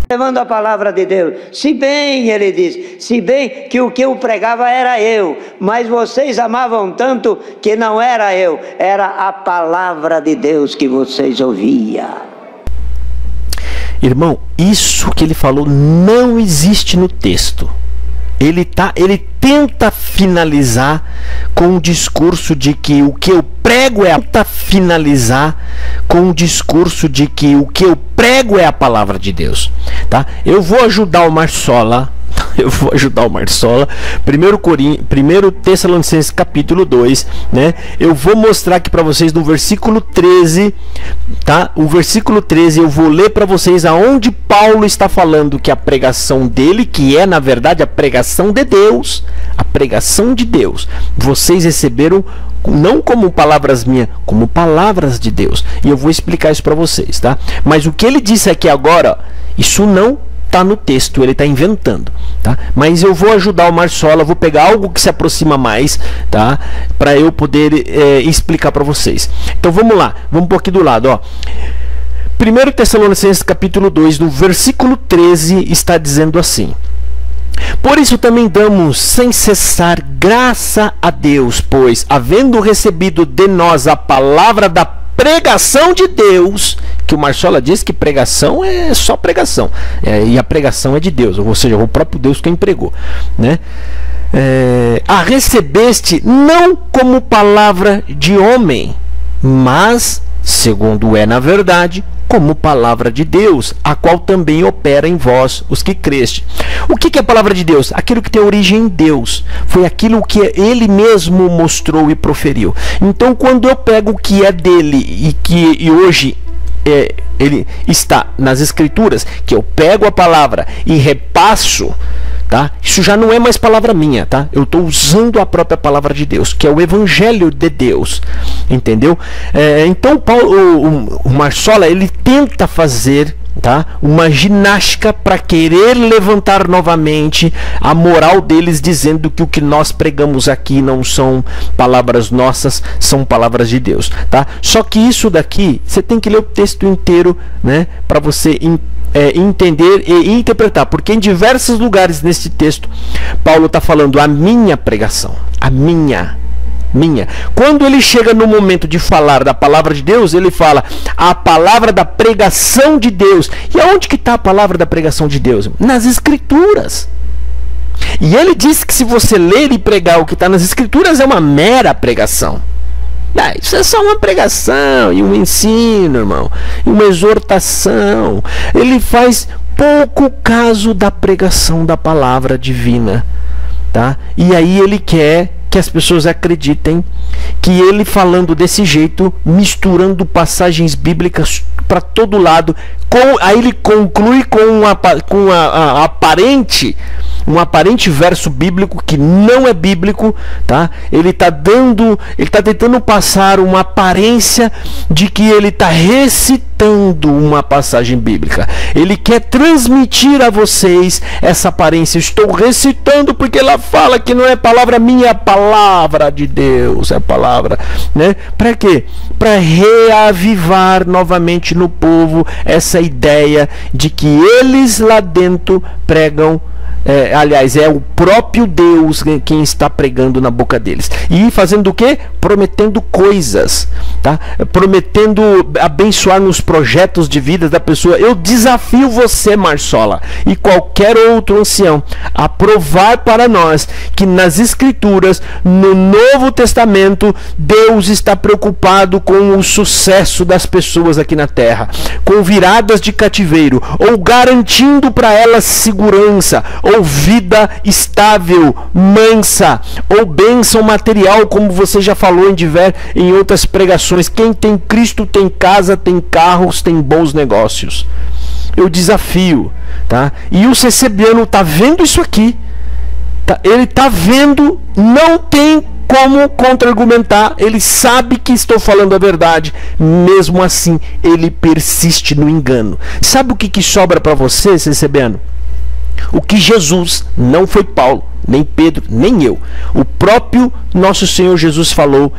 levando a palavra de Deus. Se bem, ele diz, se bem que o que eu pregava era eu, mas vocês amavam tanto que não era eu, era a palavra de Deus que vocês ouviam. Irmão, isso que ele falou não existe no texto. Ele tenta finalizar com o discurso de que o que eu prego é a palavra de Deus, tá? Eu vou ajudar o Marsola. 1 Tessalonicenses capítulo 2, né? Eu vou mostrar aqui para vocês no versículo 13, tá? O versículo 13 eu vou ler para vocês aonde Paulo está falando que a pregação dele, que é na verdade a pregação de Deus, a pregação de Deus, vocês receberam não como palavras minhas, como palavras de Deus. E eu vou explicar isso para vocês, tá? Mas o que ele disse aqui agora, isso não está no texto, ele está inventando, tá? Mas eu vou ajudar o Marsola, vou pegar algo que se aproxima mais, tá? Para eu poder explicar para vocês. Então vamos lá, vamos pôr aqui do lado, ó. 1 Tessalonicenses capítulo 2, no versículo 13, está dizendo assim: por isso também damos sem cessar graça a Deus, pois, havendo recebido de nós a palavra da pregação de Deus, que o Marsola diz que pregação é só pregação, e a pregação é de Deus, ou seja, o próprio Deus quem pregou, né? A recebeste não como palavra de homem, mas, segundo é na verdade, como palavra de Deus, a qual também opera em vós, os que creste. O que é a palavra de Deus? Aquilo que tem origem em Deus. Foi aquilo que ele mesmo mostrou e proferiu. Então, quando eu pego o que é dele e hoje ele está nas Escrituras, que eu pego a palavra e repasso, tá? Isso já não é mais palavra minha, tá? Eu estou usando a própria palavra de Deus, que é o Evangelho de Deus, entendeu? Então o Marsola, ele tenta fazer, tá, uma ginástica para querer levantar novamente a moral deles, dizendo que o que nós pregamos aqui não são palavras nossas, são palavras de Deus, tá? Só que isso daqui você tem que ler o texto inteiro, né, para você entender e interpretar, porque em diversos lugares nesse texto Paulo está falando a minha pregação, a minha. Quando ele chega no momento de falar da palavra de Deus, ele fala a palavra da pregação de Deus. E aonde que está a palavra da pregação de Deus? Nas Escrituras. E ele diz que se você ler e pregar o que está nas Escrituras é uma mera pregação. Isso é só uma pregação e um ensino, irmão, e uma exortação. Ele faz pouco caso da pregação da palavra divina, tá? E aí ele quer que as pessoas acreditem que ele falando desse jeito, misturando passagens bíblicas para todo lado, aí ele conclui com um aparente verso bíblico que não é bíblico, tá? Ele está tentando passar uma aparência de que ele está recitando uma passagem bíblica. Ele quer transmitir a vocês essa aparência. Estou recitando porque ela fala que não é palavra minha, é palavra de Deus, é palavra, né? Para quê? Para reavivar novamente no povo essa ideia de que eles lá dentro pregam, aliás, é o próprio Deus quem está pregando na boca deles. E fazendo o quê? Prometendo coisas, tá? Prometendo abençoar nos projetos de vida da pessoa. Eu desafio você, Marsola, e qualquer outro ancião, a provar para nós que nas Escrituras, no Novo Testamento, Deus está preocupado com o sucesso das pessoas aqui na terra, com viradas de cativeiro, ou garantindo para elas segurança, ou vida estável, mansa, ou bênção material, como você já falou em outras pregações. Quem tem Cristo tem casa, tem carros, tem bons negócios. Eu desafio, tá? E o CCBiano tá vendo isso aqui, tá? Ele tá vendo, não tem como contra-argumentar, ele sabe que estou falando a verdade, mesmo assim ele persiste no engano. Sabe o que sobra para você, CCBiano? O que Jesus, não foi Paulo, nem Pedro, nem eu, o próprio nosso Senhor Jesus falou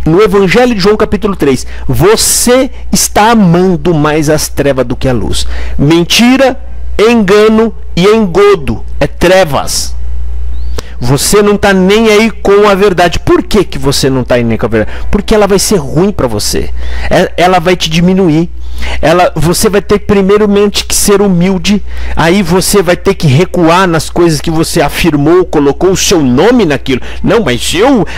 no Evangelho de João capítulo 3, você está amando mais as trevas do que a luz. Mentira engano e engodo, é trevas. Você não está nem aí com a verdade. Por que que você não está nem com a verdade? Porque ela vai ser ruim para você. Ela vai te diminuir. Você vai ter primeiramente que ser humilde. Aí você vai ter que recuar nas coisas que você afirmou, colocou o seu nome naquilo. Não, mas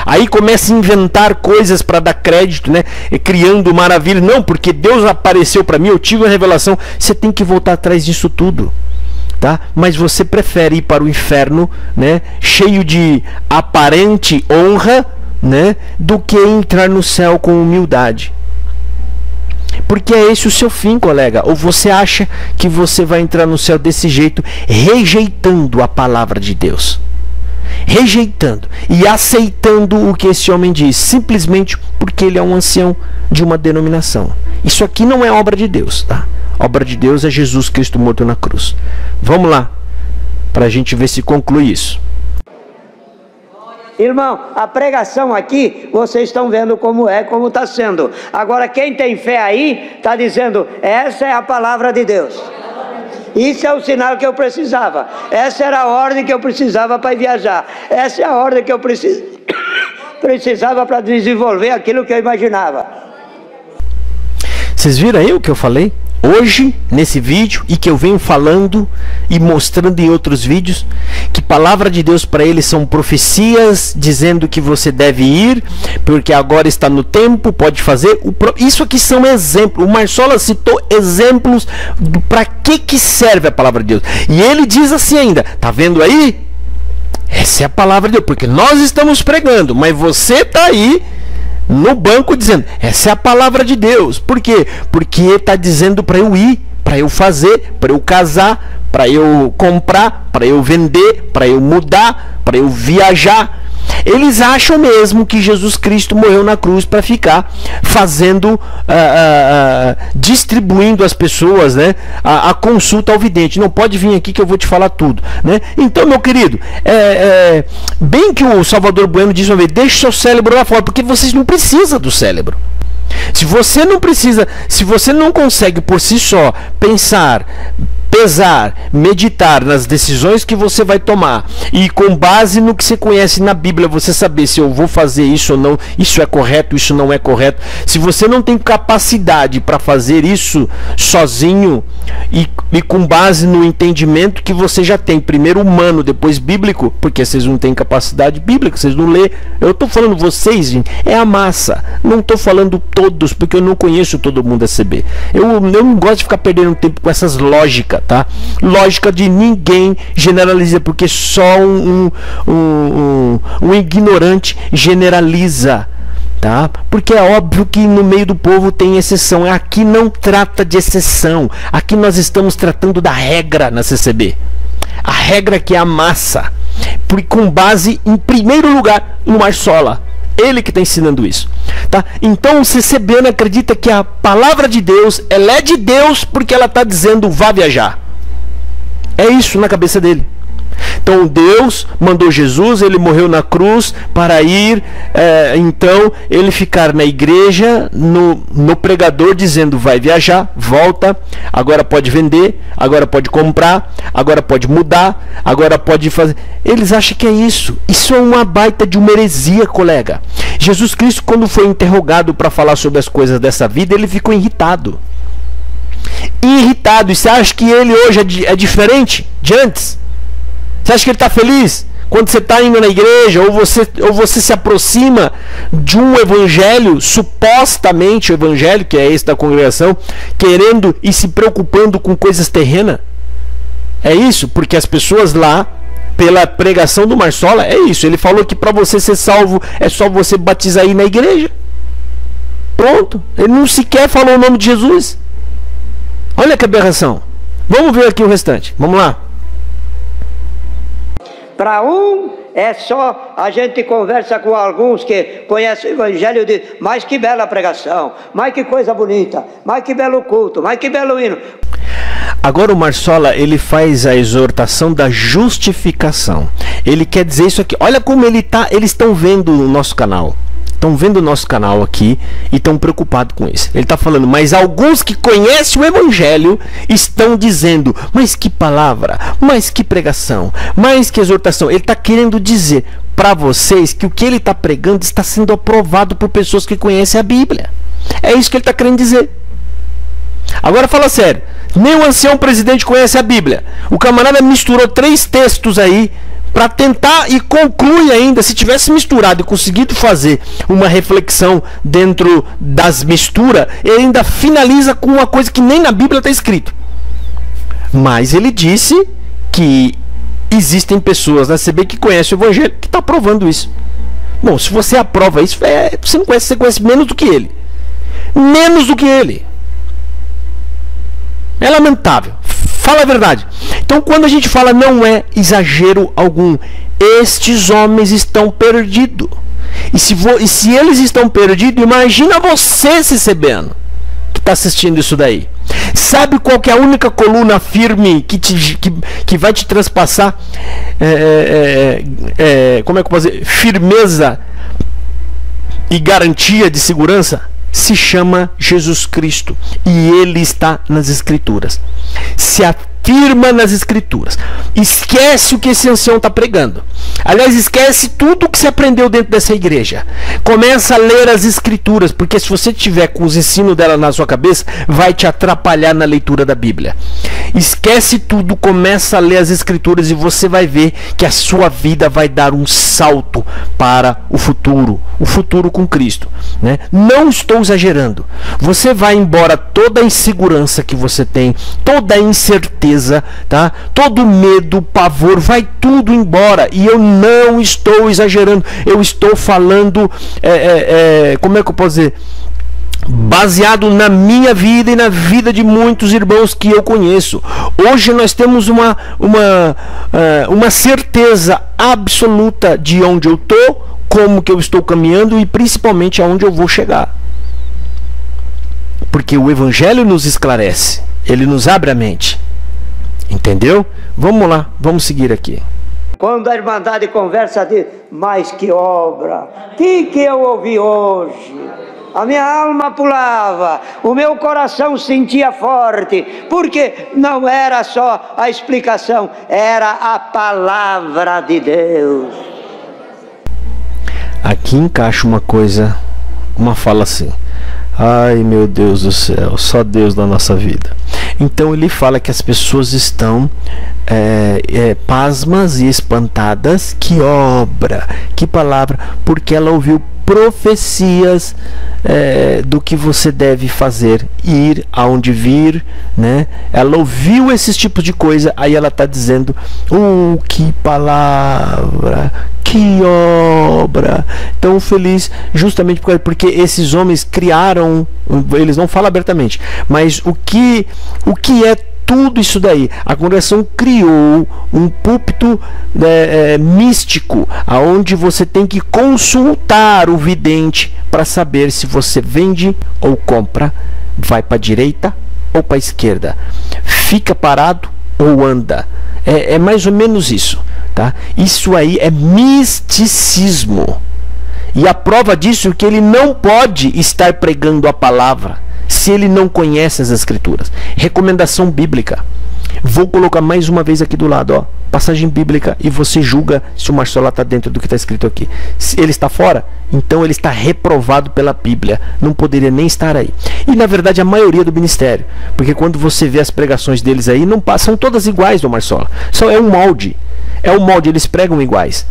aí começa a inventar coisas para dar crédito, né? Criando maravilha. Não, porque Deus apareceu para mim, eu tive uma revelação. Você tem que voltar atrás disso tudo. Tá? Mas você prefere ir para o inferno, né, cheio de aparente honra, né, do que entrar no céu com humildade. Porque é esse o seu fim, colega. Ou você acha que você vai entrar no céu desse jeito, rejeitando a palavra de Deus, rejeitando e aceitando o que esse homem diz, simplesmente porque ele é um ancião de uma denominação. Isso aqui não é obra de Deus, tá? Obra de Deus é Jesus Cristo morto na cruz. Vamos lá, para a gente ver se conclui isso. Irmão, a pregação aqui, vocês estão vendo como está sendo. Agora, quem tem fé aí, está dizendo, essa é a palavra de Deus. Isso é o sinal que eu precisava. Essa era a ordem que eu precisava para viajar. Essa é a ordem que eu precisava para desenvolver aquilo que eu imaginava. Vocês viram aí o que eu falei? Hoje, nesse vídeo, e que eu venho falando e mostrando em outros vídeos, que palavra de Deus para eles são profecias dizendo que você deve ir, porque agora está no tempo, pode fazer. Isso aqui são exemplos. O Marsola citou exemplos para que serve a palavra de Deus. E ele diz assim ainda, tá vendo aí? Essa é a palavra de Deus, porque nós estamos pregando, mas você está aí no banco dizendo, essa é a palavra de Deus. Por quê? Porque está dizendo para eu ir, para eu fazer, para eu casar, para eu comprar, para eu vender, para eu mudar, para eu viajar. Eles acham mesmo que Jesus Cristo morreu na cruz para ficar fazendo, distribuindo às pessoas, né, a consulta ao vidente. Não pode vir aqui que eu vou te falar tudo, né? Então, meu querido, bem que o Salvador Bueno diz uma vez, deixe seu cérebro lá fora, porque vocês não precisam do cérebro. Se você não precisa, se você não consegue por si só pensar, pesar, meditar nas decisões que você vai tomar e com base no que você conhece na Bíblia, você saber se eu vou fazer isso ou não, isso é correto, isso não é correto. Se você não tem capacidade para fazer isso sozinho e com base no entendimento que você já tem, primeiro humano, depois bíblico, porque vocês não têm capacidade bíblica, vocês não lê. Eu estou falando vocês, gente, é a massa. Não estou falando todos, porque eu não conheço todo mundo SB. Eu não gosto de ficar perdendo tempo com essas lógicas, tá? Lógica de ninguém generaliza, porque só um ignorante generaliza, tá? Porque é óbvio que no meio do povo tem exceção. Aqui não trata de exceção. Aqui nós estamos tratando da regra na CCB. A regra que é a massa, com base em primeiro lugar no Marsola. Ele que está ensinando isso, tá? Então o CCBano acredita que a palavra de Deus, ela é de Deus porque ela está dizendo vá viajar. É isso na cabeça dele. Então Deus mandou Jesus, ele morreu na cruz para ir, então ele ficar na igreja, no pregador dizendo vai viajar, volta, agora pode vender, agora pode comprar, agora pode mudar, agora pode fazer. Eles acham que é isso. Isso é uma baita de uma heresia, colega. Jesus Cristo, quando foi interrogado para falar sobre as coisas dessa vida, ele ficou irritado. E você acha que ele hoje é diferente de antes? Você acha que ele está feliz quando você está indo na igreja ou você se aproxima de um evangelho, supostamente o evangelho, que é esse da congregação, querendo e se preocupando com coisas terrenas? É isso, porque as pessoas lá, pela pregação do Marsola, é isso. Ele falou que para você ser salvo é só você batizar aí na igreja. Pronto. Ele não sequer falou o nome de Jesus. Olha que aberração. Vamos ver aqui o restante. Vamos lá. Para é só a gente conversa com alguns que conhecem o evangelho e diz, mas que bela pregação, mas que coisa bonita, mas que belo culto, mas que belo hino. Agora o Marsola, ele faz a exortação da justificação. Ele quer dizer isso aqui. Olha como eles estão vendo o nosso canal. estão vendo o nosso canal aqui e estão preocupados com isso. Ele está falando, mas alguns que conhecem o Evangelho estão dizendo, mas que palavra, mas que pregação, mas que exortação. Ele está querendo dizer para vocês que o que ele está pregando está sendo aprovado por pessoas que conhecem a Bíblia. É isso que ele está querendo dizer. Agora fala sério, nem o ancião presidente conhece a Bíblia. O camarada misturou 3 textos aí para tentar e conclui ainda. Se tivesse misturado e conseguido fazer uma reflexão dentro das misturas, ele ainda finaliza com uma coisa que nem na Bíblia está escrito. Mas ele disse que existem pessoas na CB que conhecem o Evangelho que está provando isso. Bom, se você aprova isso, você conhece menos do que ele. Menos do que ele. É lamentável. Fala a verdade. Então, quando a gente fala, não é exagero algum. Estes homens estão perdidos. E se eles estão perdidos, imagina você, CCBano, que está assistindo isso daí. Sabe qual que é a única coluna firme que vai te transpassar como é que eu posso dizer? Firmeza e garantia de segurança? Se chama Jesus Cristo, e ele está nas Escrituras. Se afirma nas Escrituras. Esquece o que esse ancião está pregando. Aliás, esquece tudo o que você aprendeu dentro dessa igreja. Começa a ler as Escrituras, porque se você tiver com os ensinos dela na sua cabeça, vai te atrapalhar na leitura da Bíblia. Esquece tudo, começa a ler as Escrituras e você vai ver que a sua vida vai dar um salto para o futuro com Cristo, né? Não estou exagerando. Você vai embora toda a insegurança que você tem, toda a incerteza, tá? Todo medo, pavor, vai tudo embora. E eu não estou exagerando. Eu estou falando, como é que eu posso dizer? Baseado na minha vida e na vida de muitos irmãos que eu conheço. Hoje nós temos uma certeza absoluta de onde eu estou, como que eu estou caminhando e principalmente aonde eu vou chegar. Porque o Evangelho nos esclarece, ele nos abre a mente. Entendeu? Vamos lá, vamos seguir aqui. Quando a Irmandade conversa de mais que obra, que eu ouvi hoje? A minha alma pulava, o meu coração sentia forte, porque não era só a explicação, era a palavra de Deus. Aqui encaixa uma coisa, uma fala assim: ai meu Deus do céu, só Deus na nossa vida. Então ele fala que as pessoas estão pasmas e espantadas. Que obra, que palavra, porque ela ouviu profecias do que você deve fazer, ir aonde vir, né? Ela ouviu esses tipos de coisa, aí ela está dizendo: que palavra, que obra. Tão feliz justamente porque esses homens criaram, eles não falam abertamente, mas o que é tudo isso daí? A congregação criou um púlpito místico, aonde você tem que consultar o vidente para saber se você vende ou compra, vai para a direita ou para a esquerda, fica parado ou anda. É mais ou menos isso, tá? Isso aí é misticismo. E a prova disso é que ele não pode estar pregando a palavra se ele não conhece as Escrituras. Recomendação bíblica. Vou colocar mais uma vez aqui do lado, ó, passagem bíblica, e você julga se o Marcelo está dentro do que está escrito aqui. Se ele está fora, então ele está reprovado pela Bíblia, não poderia nem estar aí. E na verdade a maioria do ministério, porque quando você vê as pregações deles aí, não são todas iguais, do Marcelo. Só é um molde. É um molde, eles pregam iguais,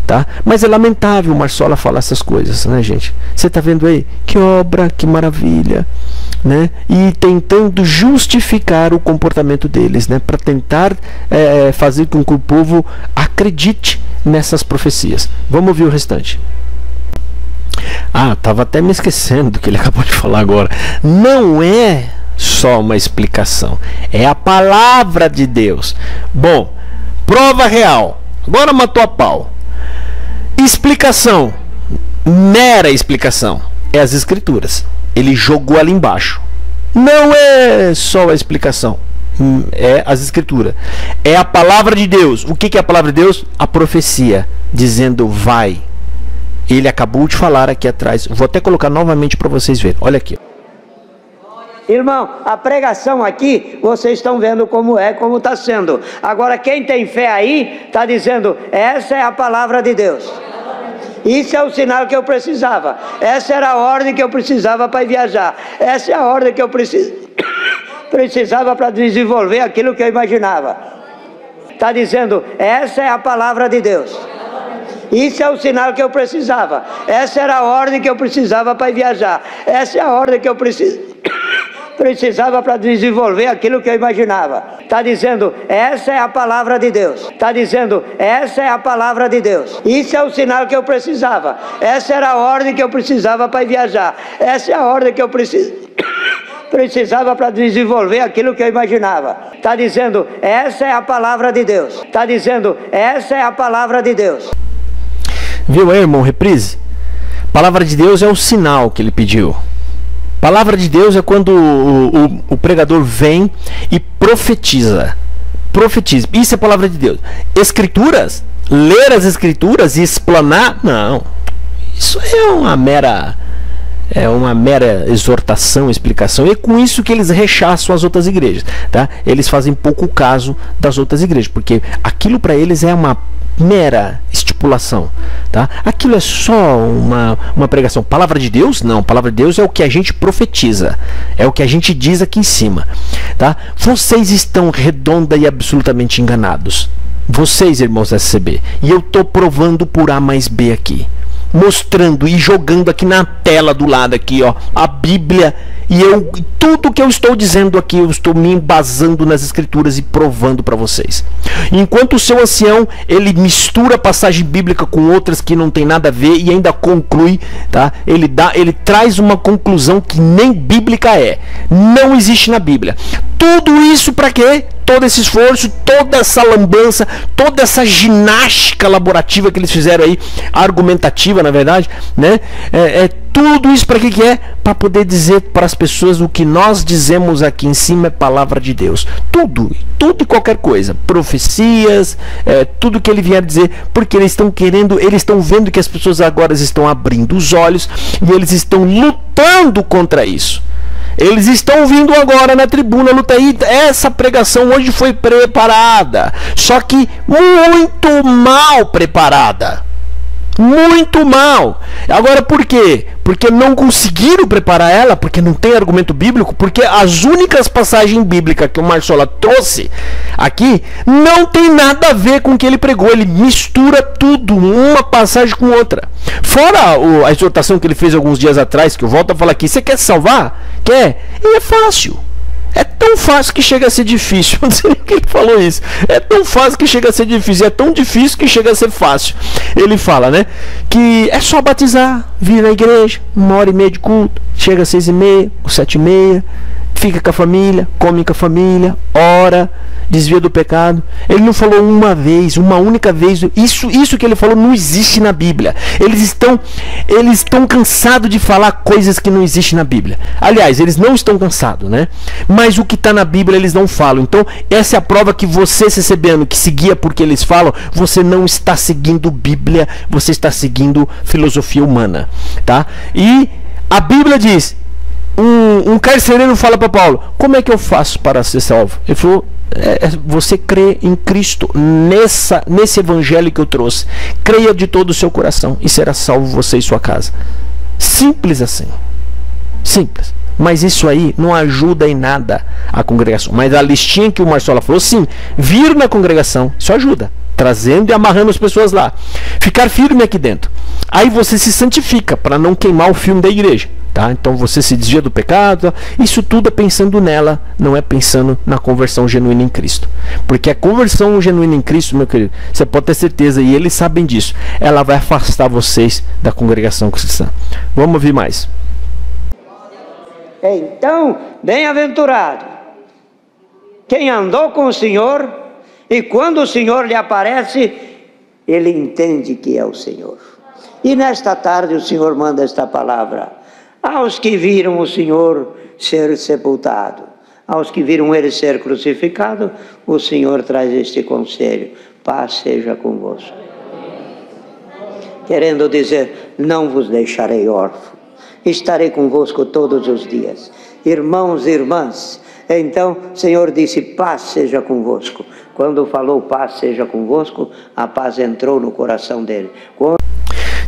tá? Mas é lamentável o Marsola falar essas coisas, né, gente? Você tá vendo aí? Que obra, que maravilha, né? E tentando justificar o comportamento deles, né? Para tentar fazer com que o povo acredite nessas profecias. Vamos ouvir o restante. Tava até me esquecendo do que ele acabou de falar agora. Não é só uma explicação, é a palavra de Deus. Bom, prova real. Agora matou a pau. Explicação. Mera explicação. É as Escrituras. Ele jogou ali embaixo. Não é só a explicação. É as Escrituras. É a palavra de Deus. O que é a palavra de Deus? A profecia. Dizendo vai. Ele acabou de falar aqui atrás. Vou até colocar novamente para vocês verem. Olha aqui. Irmão, a pregação aqui, vocês estão vendo como é, como está sendo. Agora, quem tem fé aí, está dizendo, essa é a palavra de Deus. Isso é o sinal que eu precisava. Essa era a ordem que eu precisava para viajar. Essa é a ordem que eu precisava para desenvolver aquilo que eu imaginava. Está dizendo, essa é a palavra de Deus. Isso é o sinal que eu precisava. Essa era a ordem que eu precisava para viajar. Essa é a ordem que eu precisava para desenvolver aquilo que eu imaginava. Está dizendo, essa é a palavra de Deus. Está dizendo, essa é a palavra de Deus. Isso é o sinal que eu precisava. Essa era a ordem que eu precisava para viajar. Essa é a ordem que eu precisava para desenvolver aquilo que eu imaginava. Está dizendo, essa é a palavra de Deus. Está dizendo, essa é a palavra de Deus. Viu aí, irmão, reprise? Palavra de Deus é o sinal que ele pediu. Palavra de Deus é quando o pregador vem e profetiza. Profetiza. Isso é palavra de Deus. Escrituras, ler as escrituras e explanar, não. Isso é uma mera exortação, explicação. E é com isso que eles rechaçam as outras igrejas, tá? Eles fazem pouco caso das outras igrejas, porque aquilo para eles é uma mera estipulação, tá? Aquilo é só uma pregação. Palavra de Deus? Não. Palavra de Deus é o que a gente profetiza, é o que a gente diz aqui em cima, tá? Vocês estão redonda e absolutamente enganados. Vocês, irmãos da SCB. E eu estou provando por A mais B aqui, mostrando e jogando aqui na tela do lado aqui, ó, a Bíblia, e tudo que eu estou dizendo aqui, eu estou me embasando nas escrituras e provando para vocês. Enquanto o seu ancião, ele mistura passagem bíblica com outras que não tem nada a ver e ainda conclui, tá? Ele traz uma conclusão que nem bíblica é. Não existe na Bíblia. Tudo isso para quê? Todo esse esforço, toda essa lambança, toda essa ginástica laborativa que eles fizeram aí, argumentativa, na verdade, né? Tudo isso para que é? Para poder dizer para as pessoas o que nós dizemos aqui em cima é palavra de Deus. Tudo e qualquer coisa. Profecias, tudo que ele vier dizer, porque eles estão querendo, eles estão vendo que as pessoas agora estão abrindo os olhos e eles estão lutando contra isso. Eles estão vindo agora na tribuna lutar. E essa pregação hoje foi preparada, só que muito mal preparada. Muito mal. Agora por quê? Porque não conseguiram preparar ela, porque não tem argumento bíblico, porque as únicas passagens bíblicas que o Marsola trouxe aqui não tem nada a ver com o que ele pregou. Ele mistura tudo, uma passagem com outra. Fora a exortação que ele fez alguns dias atrás, que eu volto a falar aqui, você quer salvar? Quer? E é fácil. É tão fácil que chega a ser difícil. Não sei nem quem falou isso. É tão fácil que chega a ser difícil. É tão difícil que chega a ser fácil. Ele fala, né? Que é só batizar, vir na igreja, 1h30 de culto, chega às 6h30, 7h30, fica com a família, come com a família, ora, desvia do pecado. Ele não falou uma vez, uma única vez. Isso que ele falou não existe na Bíblia. Eles estão cansados de falar coisas que não existem na Bíblia. Aliás, eles não estão cansados, né? Mas o que está na Bíblia eles não falam. Então, essa é a prova que você, recebendo, que seguia porque eles falam, você não está seguindo Bíblia, você está seguindo filosofia humana, tá? E a Bíblia diz, um carcereiro fala para Paulo, como é que eu faço para ser salvo? Ele falou, você crê em Cristo, nesse evangelho que eu trouxe, creia de todo o seu coração e será salvo você e sua casa. Simples assim, simples. Mas isso aí não ajuda em nada a congregação. Mas a listinha que o Marsola falou, sim, vir na congregação, isso ajuda, trazendo e amarrando as pessoas lá, ficar firme aqui dentro. Aí você se santifica para não queimar o filme da igreja, tá? Então você se desvia do pecado. Isso tudo é pensando nela, não é pensando na conversão genuína em Cristo. Porque a conversão genuína em Cristo, meu querido, você pode ter certeza, e eles sabem disso, ela vai afastar vocês da congregação cristã. Vamos ouvir mais. Então, bem-aventurado quem andou com o Senhor, e quando o Senhor lhe aparece, ele entende que é o Senhor. E nesta tarde o Senhor manda esta palavra aos que viram o Senhor ser sepultado, aos que viram ele ser crucificado. O Senhor traz este conselho: paz seja convosco. querendo dizer: não vos deixarei órfão, estarei convosco todos os dias. Irmãos e irmãs, então o Senhor disse: paz seja convosco. Quando falou paz seja convosco, a paz entrou no coração dele.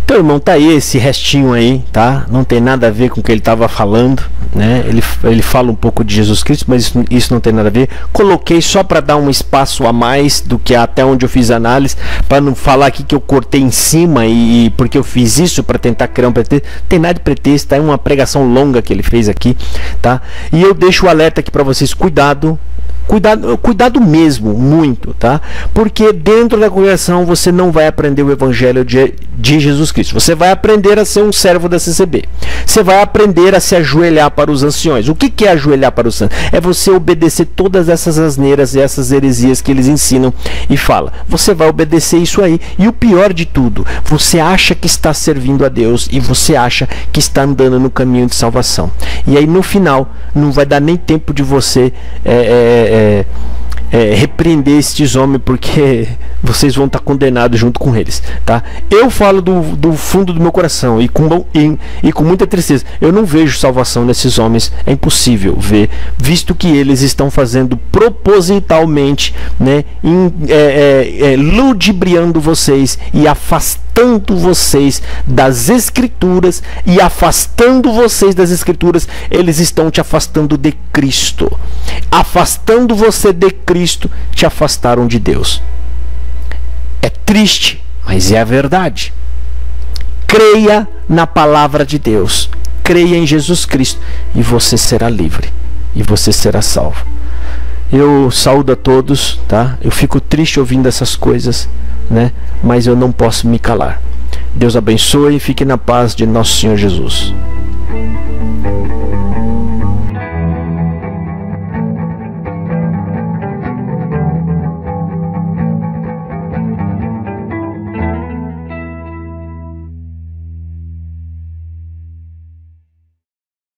Então, irmão, tá aí esse restinho aí, tá? Não tem nada a ver com o que ele estava falando, né? Ele fala um pouco de Jesus Cristo, mas isso não tem nada a ver. Coloquei só para dar um espaço a mais do que até onde eu fiz a análise, para não falar aqui que eu cortei em cima e porque eu fiz isso para tentar criar um pretexto. Não tem nada de pretexto, é uma pregação longa que ele fez aqui, tá? E eu deixo o alerta aqui para vocês: cuidado. Cuidado mesmo, muito, tá? Porque dentro da congregação você não vai aprender o evangelho de Jesus Cristo. Você vai aprender a ser um servo da CCB. Você vai aprender a se ajoelhar para os anciões. O que é ajoelhar para os anciões? É você obedecer todas essas asneiras e essas heresias que eles ensinam e falam. Você vai obedecer isso aí. E o pior de tudo, você acha que está servindo a Deus e você acha que está andando no caminho de salvação. E aí no final não vai dar nem tempo de você repreender estes homens, porque vocês vão estar condenados junto com eles, tá? Eu falo do fundo do meu coração e com muita tristeza. Eu não vejo salvação nesses homens, é impossível ver, visto que eles estão fazendo propositalmente, né, ludibriando vocês e afastando vocês das Escrituras, e afastando vocês das Escrituras, eles estão te afastando de Cristo. Afastando você de Cristo, te afastaram de Deus. É triste, mas é a verdade. Creia na palavra de Deus, creia em Jesus Cristo e você será livre e você será salvo. Eu saúdo a todos, tá? Eu fico triste ouvindo essas coisas, né? Mas eu não posso me calar. Deus abençoe e fique na paz de nosso Senhor Jesus.